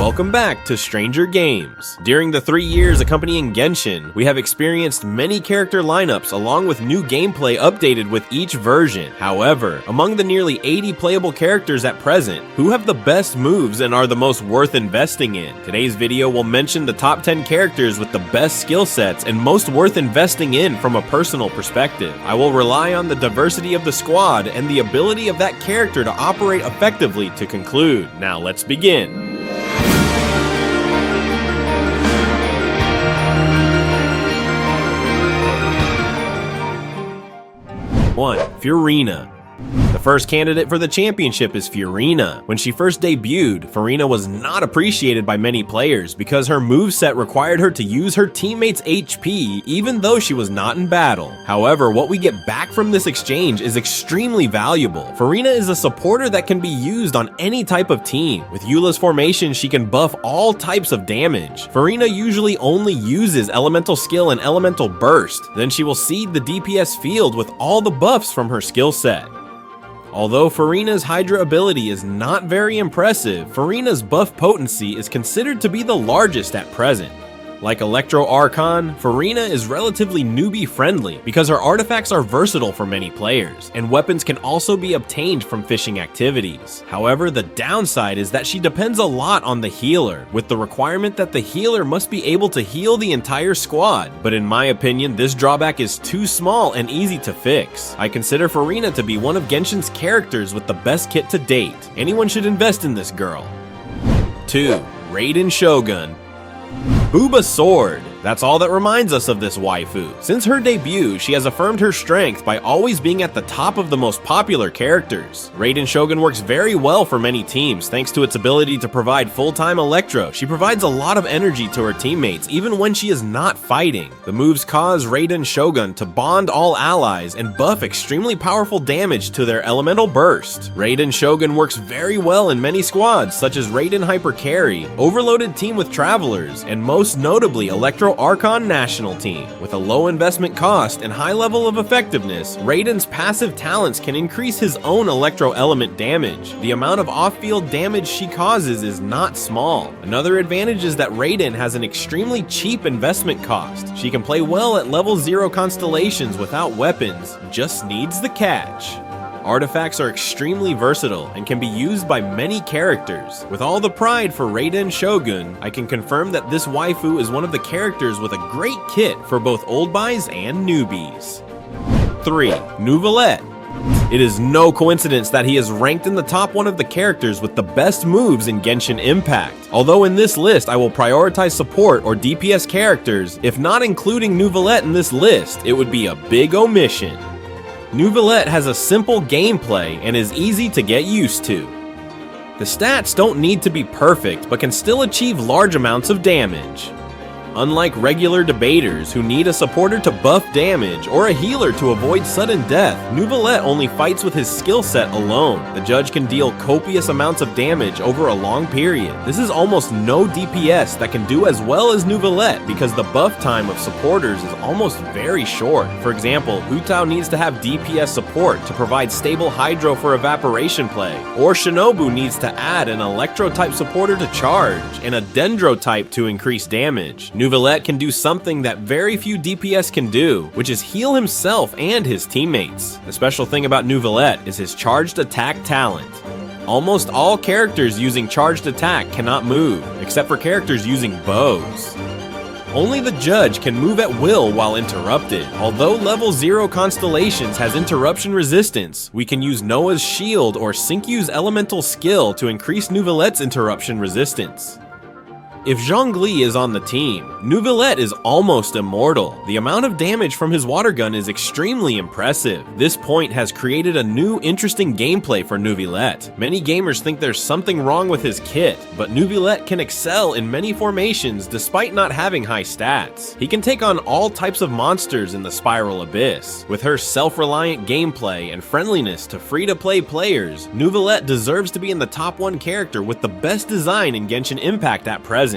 Welcome back to Stranger Games. During the 3 years accompanying Genshin, we have experienced many character lineups along with new gameplay updated with each version. However, among the nearly 80 playable characters at present, who have the best moves and are the most worth investing in? Today's video will mention the top 10 characters with the best skill sets and most worth investing in from a personal perspective. I will rely on the diversity of the squad and the ability of that character to operate effectively to conclude. Now let's begin. 1. Furina. The first candidate for the championship is Furina. When she first debuted, Furina was not appreciated by many players because her moveset required her to use her teammates' HP even though she was not in battle. However, what we get back from this exchange is extremely valuable. Furina is a supporter that can be used on any type of team. With Eula's formation, she can buff all types of damage. Furina usually only uses elemental skill and elemental burst, then she will seed the DPS field with all the buffs from her skill set. Although Furina's Hydra ability is not very impressive, Furina's buff potency is considered to be the largest at present. Like Electro Archon, Furina is relatively newbie friendly because her artifacts are versatile for many players, and weapons can also be obtained from fishing activities. However, the downside is that she depends a lot on the healer, with the requirement that the healer must be able to heal the entire squad, but in my opinion, this drawback is too small and easy to fix. I consider Furina to be one of Genshin's characters with the best kit to date. Anyone should invest in this girl. 2. Raiden Shogun. Booba Sword. That's all that reminds us of this waifu. Since her debut, she has affirmed her strength by always being at the top of the most popular characters. Raiden Shogun works very well for many teams thanks to its ability to provide full-time electro. She provides a lot of energy to her teammates even when she is not fighting. The moves cause Raiden Shogun to bond all allies and buff extremely powerful damage to their elemental burst. Raiden Shogun works very well in many squads such as Raiden Hyper Carry, Overloaded Team with Travelers, and most notably Electro Archon National Team. With a low investment cost and high level of effectiveness, Raiden's passive talents can increase his own electro element damage. The amount of off-field damage she causes is not small. Another advantage is that Raiden has an extremely cheap investment cost. She can play well at level 0 constellations without weapons, just needs the cash. Artifacts are extremely versatile and can be used by many characters. With all the pride for Raiden Shogun, I can confirm that this waifu is one of the characters with a great kit for both old buys and newbies. 3. Neuvillette. It is no coincidence that he is ranked in the top 1 of the characters with the best moves in Genshin Impact. Although in this list I will prioritize support or DPS characters, if not including Neuvillette in this list, it would be a big omission. Neuvillette has a simple gameplay and is easy to get used to. The stats don't need to be perfect, but can still achieve large amounts of damage. Unlike regular debaters who need a supporter to buff damage or a healer to avoid sudden death, Neuvillette only fights with his skill set alone. The judge can deal copious amounts of damage over a long period. This is almost no DPS that can do as well as Neuvillette because the buff time of supporters is almost very short. For example, Hu Tao needs to have DPS support to provide stable hydro for evaporation play, or Shinobu needs to add an electro type supporter to charge and a dendro type to increase damage. Neuvillette can do something that very few DPS can do, which is heal himself and his teammates. The special thing about Neuvillette is his charged attack talent. Almost all characters using charged attack cannot move, except for characters using bows. Only the judge can move at will while interrupted. Although level 0 constellations has interruption resistance, we can use Noah's shield or Sinkyu's elemental skill to increase Neuvillette's interruption resistance. If Zhongli is on the team, Neuvillette is almost immortal. The amount of damage from his water gun is extremely impressive. This point has created a new interesting gameplay for Neuvillette. Many gamers think there's something wrong with his kit, but Neuvillette can excel in many formations despite not having high stats. He can take on all types of monsters in the Spiral Abyss. With her self-reliant gameplay and friendliness to free-to-play players, Neuvillette deserves to be in the top 1 character with the best design in Genshin Impact at present.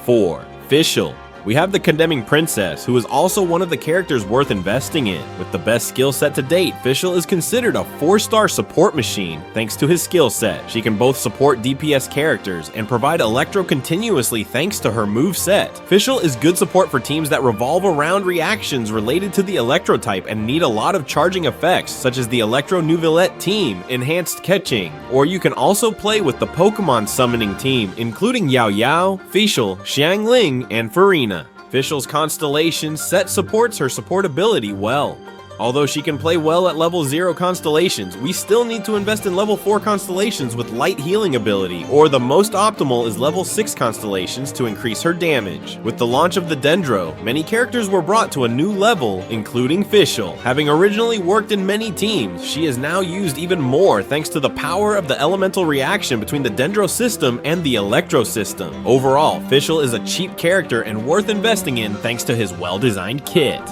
4. Fischl. We have the Condemning Princess, who is also one of the characters worth investing in. With the best skill set to date, Fischl is considered a 4-star support machine thanks to his skill set. She can both support DPS characters and provide Electro continuously thanks to her moveset. Fischl is good support for teams that revolve around reactions related to the Electro type and need a lot of charging effects, such as the Electro Neuvillette team, Enhanced Catching, or you can also play with the Pokemon summoning team, including Yao Yao, Fischl, Xiangling, and Furina. Fischl's Constellation set supports her supportability well. Although she can play well at level 0 constellations, we still need to invest in level 4 constellations with light healing ability, or the most optimal is level 6 constellations to increase her damage. With the launch of the Dendro, many characters were brought to a new level, including Fischl. Having originally worked in many teams, she is now used even more thanks to the power of the elemental reaction between the Dendro system and the Electro system. Overall, Fischl is a cheap character and worth investing in thanks to his well-designed kit.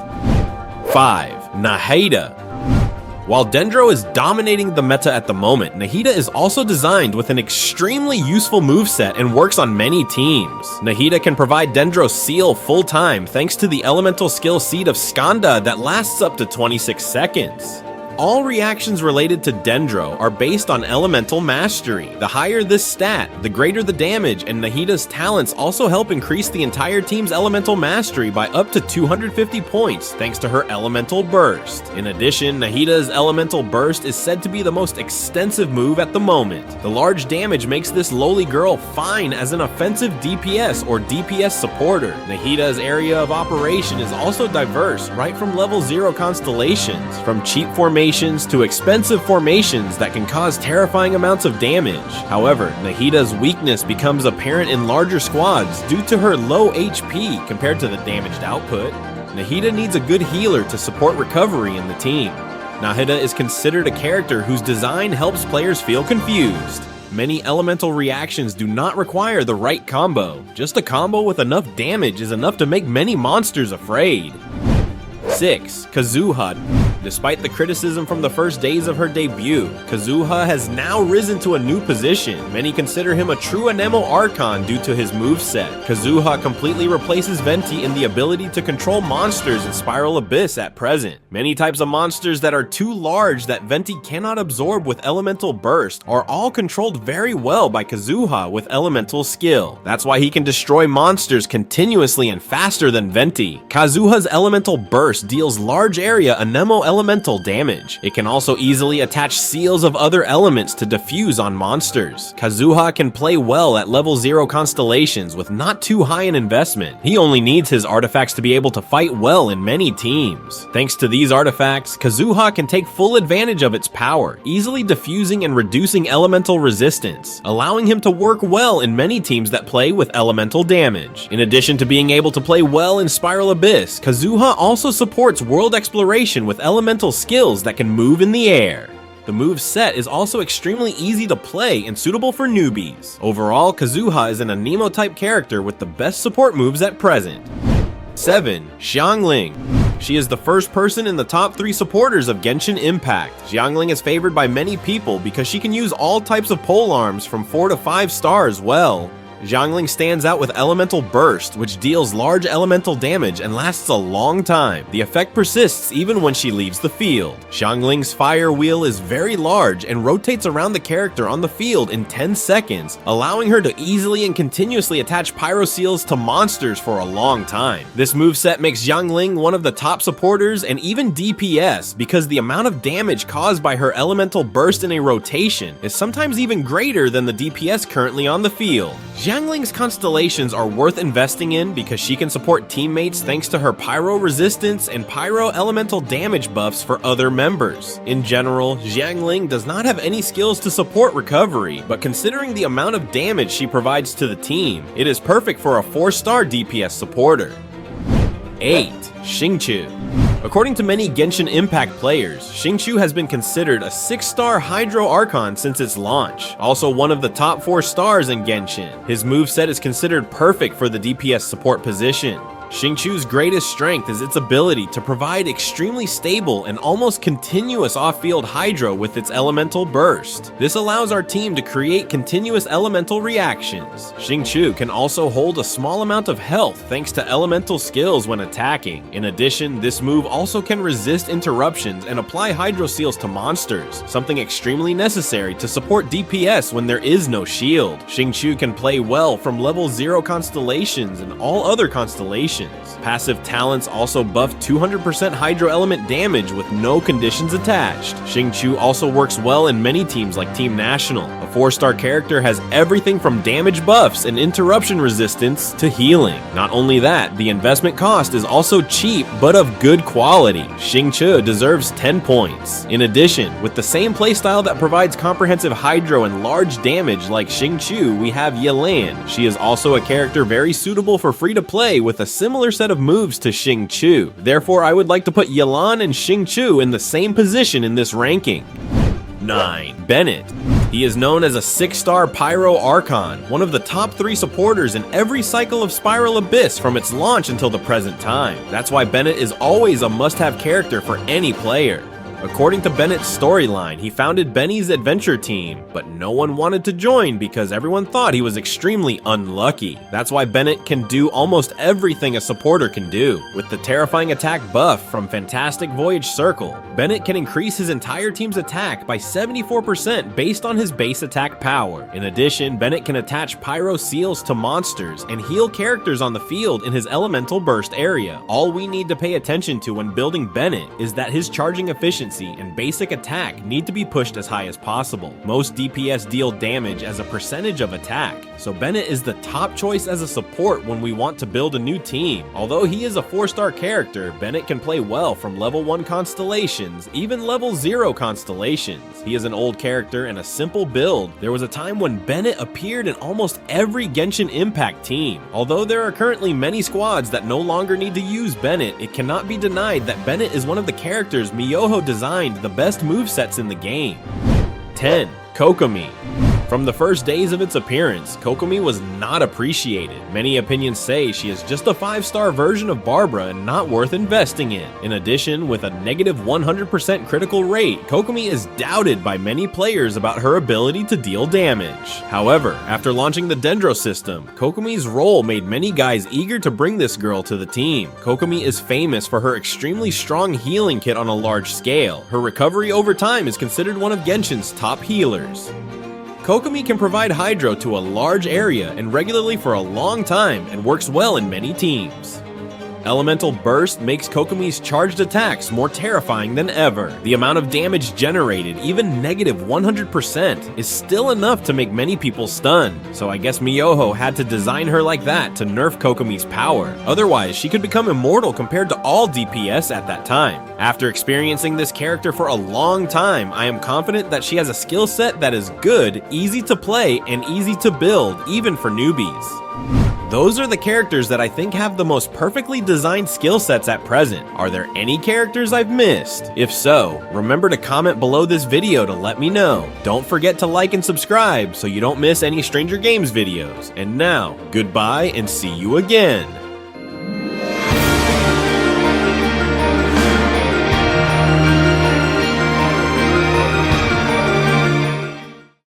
5. Nahida. While Dendro is dominating the meta at the moment, Nahida is also designed with an extremely useful moveset and works on many teams. Nahida can provide Dendro Seal full-time thanks to the elemental skill Seed of Skanda that lasts up to 26 seconds. All reactions related to Dendro are based on elemental mastery. The higher this stat, the greater the damage, and Nahida's talents also help increase the entire team's elemental mastery by up to 250 points thanks to her elemental burst. In addition, Nahida's elemental burst is said to be the most extensive move at the moment. The large damage makes this lowly girl fine as an offensive DPS or DPS supporter. Nahida's area of operation is also diverse, right from level 0 constellations, from cheap formations to expensive formations that can cause terrifying amounts of damage. However, Nahida's weakness becomes apparent in larger squads due to her low HP compared to the damaged output. Nahida needs a good healer to support recovery in the team. Nahida is considered a character whose design helps players feel confused. Many elemental reactions do not require the right combo. Just a combo with enough damage is enough to make many monsters afraid. 6. Kazuha. Despite the criticism from the first days of her debut, Kazuha has now risen to a new position. Many consider him a true Anemo Archon due to his moveset. Kazuha completely replaces Venti in the ability to control monsters in Spiral Abyss at present. Many types of monsters that are too large that Venti cannot absorb with Elemental Burst are all controlled very well by Kazuha with Elemental Skill. That's why he can destroy monsters continuously and faster than Venti. Kazuha's Elemental Burst deals large area Anemo elemental damage. It can also easily attach seals of other elements to diffuse on monsters. Kazuha can play well at level 0 constellations with not too high an investment. He only needs his artifacts to be able to fight well in many teams. Thanks to these artifacts, Kazuha can take full advantage of its power, easily diffusing and reducing elemental resistance, allowing him to work well in many teams that play with elemental damage. In addition to being able to play well in Spiral Abyss, Kazuha also supports world exploration with elemental skills that can move in the air. The move set is also extremely easy to play and suitable for newbies. Overall, Kazuha is an Anemo type character with the best support moves at present. 7. Xiangling. She is the first person in the top 3 supporters of Genshin Impact. Xiangling is favored by many people because she can use all types of polearms from 4 to 5 stars well. Xiangling stands out with Elemental Burst, which deals large elemental damage and lasts a long time. The effect persists even when she leaves the field. Xiangling's fire wheel is very large and rotates around the character on the field in 10 seconds, allowing her to easily and continuously attach pyro seals to monsters for a long time. This moveset makes Xiangling one of the top supporters and even DPS because the amount of damage caused by her Elemental Burst in a rotation is sometimes even greater than the DPS currently on the field. Xiangling's constellations are worth investing in because she can support teammates thanks to her pyro resistance and pyro elemental damage buffs for other members. In general, Xiangling does not have any skills to support recovery, but considering the amount of damage she provides to the team, it is perfect for a 4-star DPS supporter. 8. Xingqiu. According to many Genshin Impact players, Xingqiu has been considered a 6-star Hydro Archon since its launch, also one of the top 4 stars in Genshin. His moveset is considered perfect for the DPS support position. Xingqiu's greatest strength is its ability to provide extremely stable and almost continuous off-field hydro with its elemental burst. This allows our team to create continuous elemental reactions. Xingqiu can also hold a small amount of health thanks to elemental skills when attacking. In addition, this move also can resist interruptions and apply hydro seals to monsters, something extremely necessary to support DPS when there is no shield. Xingqiu can play well from level 0 constellations and all other constellations. Passive talents also buff 200% hydro element damage with no conditions attached. Xingqiu also works well in many teams like Team National. A 4-star character has everything from damage buffs and interruption resistance to healing. Not only that, the investment cost is also cheap but of good quality. Xingqiu deserves 10 points. In addition, with the same playstyle that provides comprehensive hydro and large damage like Xingqiu, we have Yelan. She is also a character very suitable for free-to-play with a similar set of moves to Xingqiu. Therefore, I would like to put Yelan and Xingqiu in the same position in this ranking. 9. Bennett. He is known as a 6-star Pyro Archon, one of the top 3 supporters in every cycle of Spiral Abyss from its launch until the present time. That's why Bennett is always a must-have character for any player. According to Bennett's storyline, he founded Benny's adventure team, but no one wanted to join because everyone thought he was extremely unlucky. That's why Bennett can do almost everything a supporter can do. With the terrifying attack buff from Fantastic Voyage Circle, Bennett can increase his entire team's attack by 74% based on his base attack power. In addition, Bennett can attach pyro seals to monsters and heal characters on the field in his elemental burst area. All we need to pay attention to when building Bennett is that his charging efficiency and basic attack need to be pushed as high as possible. Most DPS deal damage as a percentage of attack, so Bennett is the top choice as a support when we want to build a new team. Although he is a 4-star character, Bennett can play well from level 1 constellations, even level 0 constellations. He is an old character and a simple build. There was a time when Bennett appeared in almost every Genshin Impact team. Although there are currently many squads that no longer need to use Bennett, it cannot be denied that Bennett is one of the characters Miyoho designed the best movesets in the game. 10. Kokomi. From the first days of its appearance, Kokomi was not appreciated. Many opinions say she is just a 5-star version of Barbara and not worth investing in. In addition, with a negative 100% critical rate, Kokomi is doubted by many players about her ability to deal damage. However, after launching the Dendro system, Kokomi's role made many guys eager to bring this girl to the team. Kokomi is famous for her extremely strong healing kit on a large scale. Her recovery over time is considered one of Genshin's top healers. Kokomi can provide hydro to a large area and regularly for a long time and works well in many teams. Elemental Burst makes Kokomi's charged attacks more terrifying than ever. The amount of damage generated, even negative 100%, is still enough to make many people stunned, so I guess Miyoho had to design her like that to nerf Kokomi's power. Otherwise, she could become immortal compared to all DPS at that time. After experiencing this character for a long time, I am confident that she has a skill set that is good, easy to play, and easy to build, even for newbies. Those are the characters that I think have the most perfectly designed skill sets at present. Are there any characters I've missed? If so, remember to comment below this video to let me know. Don't forget to like and subscribe so you don't miss any Stranger Games videos. And now, goodbye and see you again.